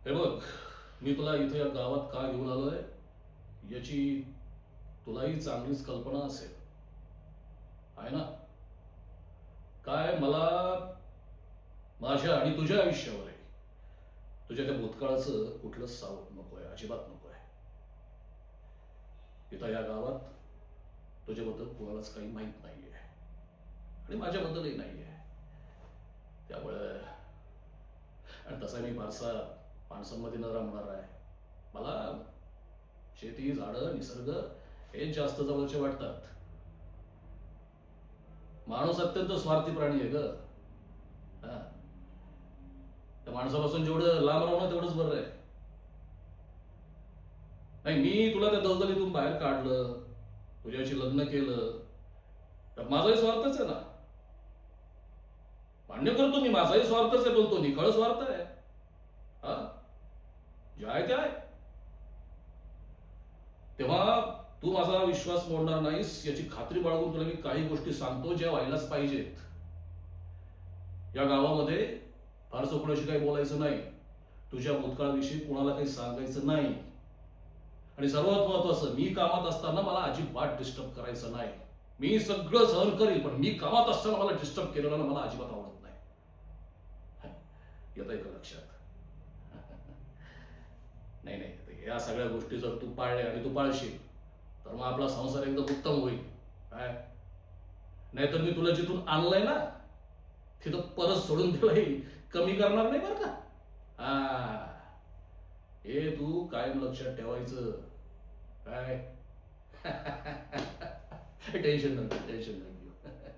हे बघ, मी तुला इथे या गावात का घेऊन आलोय याची तुलाही चांगलीच कल्पना असेल, आहे ना? काय मला माझ्या आणि तुझ्या आयुष्यावर आहे, तुझ्या त्या भूतकाळाचं कुठलंच सावट नकोय, अजिबात नकोय. इथं या गावात तुझ्याबद्दल कोणालाच काही माहीत नाहीये आणि माझ्याबद्दलही नाहीये. त्यामुळे आणि तसा मी फारसा माणसांमध्ये न रमणार आहे. मला शेती, झाडं, निसर्ग हेच जास्त जवळचे वाटतात. माणूस अत्यंत स्वार्थी प्राणी आहे ग. हा, त्या माणसापासून जेवढं लांब राहू ना तेवढंच बरं आहे. नाही, मी तुला त्या दलदलीतून बाहेर काढलं, तुझ्याशी लग्न केलं, तर माझाही स्वार्थच आहे ना. मान्य करतो मी, माझाही स्वार्थच आहे, पण तो निखळ स्वार्थ आहे. हा, जे आहे ते आहे. तेव्हा तू माझा विश्वास मोडणार नाहीस याची खात्री बाळगून तुला मी काही गोष्टी सांगतो ज्या व्हायलाच पाहिजेत. या गावामध्ये फारसं कोणाशी काही बोलायचं नाही, तुझ्या भूतकाळाविषयी कोणाला काही सांगायचं नाही, आणि सर्वात महत्वाचं, मी कामात असताना मला अजिबात डिस्टर्ब करायचं नाही. मी सगळं सहन करेल, पण मी कामात असताना मला डिस्टर्ब केलेलं मला अजिबात आवडत नाही. येतं का लक्षात? नाही नाही, या सगळ्या गोष्टी जर तू पाळल्या आणि तू पाळशील तर मग आपला संसार एकदम उत्तम होईल. काय नाहीतर मी तुला जिथून आणलंय ना तिथं परत सोडून दिलंही कमी करणार नाही बरं का. हा, हे तू कायम लक्षात ठेवायचं. काय? टेन्शन नको, टेन्शन नको.